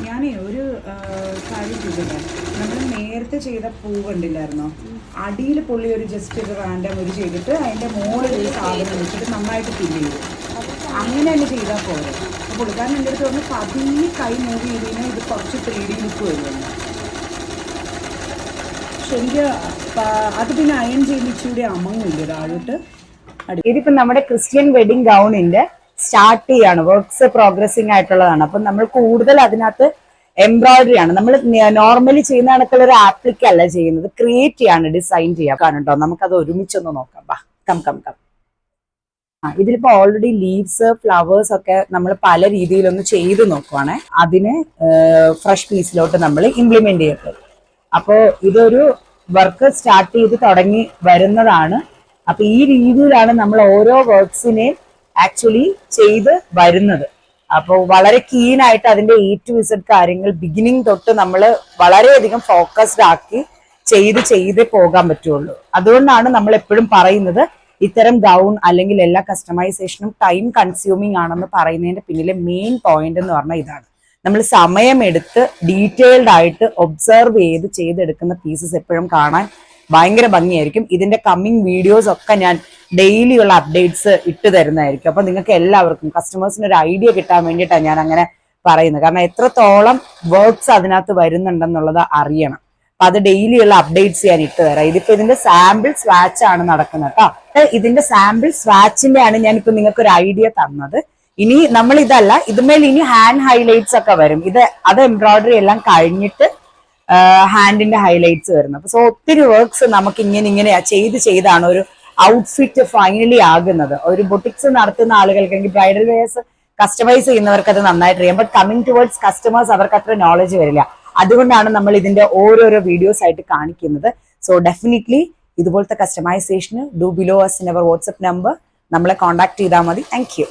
ഞാനേ ഒരു കാര്യം ചെയ്തില്ല. നമ്മൾ നേരത്തെ ചെയ്ത പൂ കണ്ടില്ലായിരുന്നോ? അടിയിൽ പുള്ളി ഒരു ജസ്റ്റ് ഒരു റാൻഡം ഒരു ചെയ്തിട്ട് അതിൻ്റെ മുകളിൽ ഒരു സാധനം വെച്ചിട്ട് നന്നായിട്ട് ഫില്ല് ചെയ്തു. അങ്ങനെ തന്നെ ചെയ്താൽ പോലെ. അപ്പോൾ പുള്ളിക്കാരൻ എൻ്റെ അടുത്ത് പറഞ്ഞ് പതിയെ കൈ മൂവ് ചെയ്തതിന് ഇത് കുറച്ച് 3D ലുക്ക് വരുന്നു. പക്ഷെ എനിക്ക് അത് പിന്നെ അയൺ ചെയ്യുന്ന ഇച്ചിരി അമങ്ങില്ല താഴോട്ട്. ഇതിപ്പോൾ നമ്മുടെ ക്രിസ്ത്യൻ വെഡിങ് ഗൗണിൻ്റെ സ്റ്റാർട്ട് ചെയ്യാണ്. വർക്ക്സ് പ്രോഗ്രസിങ് ആയിട്ടുള്ളതാണ്. അപ്പം നമ്മൾ കൂടുതൽ അതിനകത്ത് എംബ്രോയിഡറി ആണ്. നമ്മൾ നോർമലി ചെയ്യുന്ന കണക്കുള്ള ഒരു ആപ്ലിക്ക അല്ല ചെയ്യുന്നത്, ക്രിയേറ്റ് ചെയ്യാണ്, ഡിസൈൻ ചെയ്യാൻ കേട്ടോ. നമുക്കത് ഒരുമിച്ചൊന്ന് നോക്കാം. ബാ കം കം കം. ഇതിലിപ്പോ ഓൾറെഡി ലീവ്സ് ഫ്ലവേഴ്സ് ഒക്കെ നമ്മൾ പല രീതിയിലൊന്ന് ചെയ്ത് നോക്കുവാണേ. അതിന് ഫ്രഷ് പീസിലോട്ട് നമ്മൾ ഇംപ്ലിമെന്റ് ചെയ്യട്ടെ. അപ്പോൾ ഇതൊരു വർക്ക് സ്റ്റാർട്ട് ചെയ്ത് തുടങ്ങി വരുന്നതാണ്. അപ്പൊ ഈ രീതിയിലാണ് നമ്മൾ ഓരോ വർക്ക്സിനെയും ആക്ച്വലി ചെയ്ത് വരുന്നത്. അപ്പോൾ വളരെ കീനായിട്ട് അതിന്റെ A to Z കാര്യങ്ങൾ ബിഗിനിങ് തൊട്ട് നമ്മൾ വളരെയധികം ഫോക്കസ്ഡ് ആക്കി ചെയ്ത് പോകാൻ പറ്റുള്ളൂ. അതുകൊണ്ടാണ് നമ്മൾ എപ്പോഴും പറയുന്നത് ഇത്തരം ഗൗൺ അല്ലെങ്കിൽ എല്ലാ കസ്റ്റമൈസേഷനും ടൈം കൺസ്യൂമിങ് ആണെന്ന് പറയുന്നതിന്റെ പിന്നിലെ മെയിൻ പോയിന്റ് എന്ന് പറഞ്ഞാൽ ഇതാണ്. നമ്മൾ സമയമെടുത്ത് ഡീറ്റെയിൽഡ് ആയിട്ട് ഒബ്സർവ് ചെയ്തെടുക്കുന്ന പീസസ് എപ്പോഴും കാണാൻ ഭയങ്കര ഭംഗിയായിരിക്കും. ഇതിന്റെ കമ്മിങ് വീഡിയോസ് ഒക്കെ ഞാൻ ഡെയിലി ഉള്ള അപ്ഡേറ്റ്സ് ഇട്ട് തരുന്നതായിരിക്കും. അപ്പൊ നിങ്ങൾക്ക് എല്ലാവർക്കും കസ്റ്റമേഴ്സിന് ഒരു ഐഡിയ കിട്ടാൻ വേണ്ടിയിട്ടാണ് ഞാൻ അങ്ങനെ പറയുന്നത്. കാരണം എത്രത്തോളം വർക്ക്സ് അതിനകത്ത് വരുന്നുണ്ടെന്നുള്ളത് അറിയണം. അപ്പൊ അത് ഡെയിലി ഉള്ള അപ്ഡേറ്റ്സ് ഞാൻ ഇട്ട് തരാം. ഇതിപ്പോ ഇതിന്റെ സാമ്പിൾ സ്വാച്ച് ആണ് നടക്കുന്നത് കേട്ടോ. ഇതിന്റെ സാമ്പിൾ സ്വാച്ചിന്റെ ആണ് ഞാനിപ്പോ നിങ്ങൾക്ക് ഒരു ഐഡിയ തന്നത്. ഇനി നമ്മൾ ഇതല്ല, ഇതുമേൽ ഇനി ഹാൻഡ് ഹൈലൈറ്റ്സ് ഒക്കെ വരും. അത് എംബ്രോയിഡറി എല്ലാം കഴിഞ്ഞിട്ട് ഹാൻഡിന്റെ ഹൈലൈറ്റ്സ് വരുന്നത്. സോ ഒത്തിരി വർക്ക്സ് നമുക്ക് ഇങ്ങനെ ചെയ്താണ് ഒരു ഔട്ട്ഫിറ്റ് ഫൈനലി ആകുന്നത്. ഒരു ബൊട്ടിക്സ് നടത്തുന്ന ആളുകൾക്ക് അല്ലെങ്കിൽ ബ്രൈഡൽ വെയേഴ്സ് കസ്റ്റമൈസ് ചെയ്യുന്നവർക്ക് അത് നന്നായിട്ട് അറിയാം. ബട്ട് കമ്മിങ് ടുവേർഡ്സ് കസ്റ്റമേഴ്സ് അവർക്ക് അത്ര നോളജ് വരില്ല. അതുകൊണ്ടാണ് നമ്മൾ ഇതിന്റെ ഓരോരോ വീഡിയോസ് ആയിട്ട് കാണിക്കുന്നത്. സോ ഡെഫിനറ്റ്ലി ഇതുപോലത്തെ കസ്റ്റമൈസേഷന് do below us in our WhatsApp number നമ്മളെ കോൺടാക്ട് ചെയ്താൽ മതി. Thank U.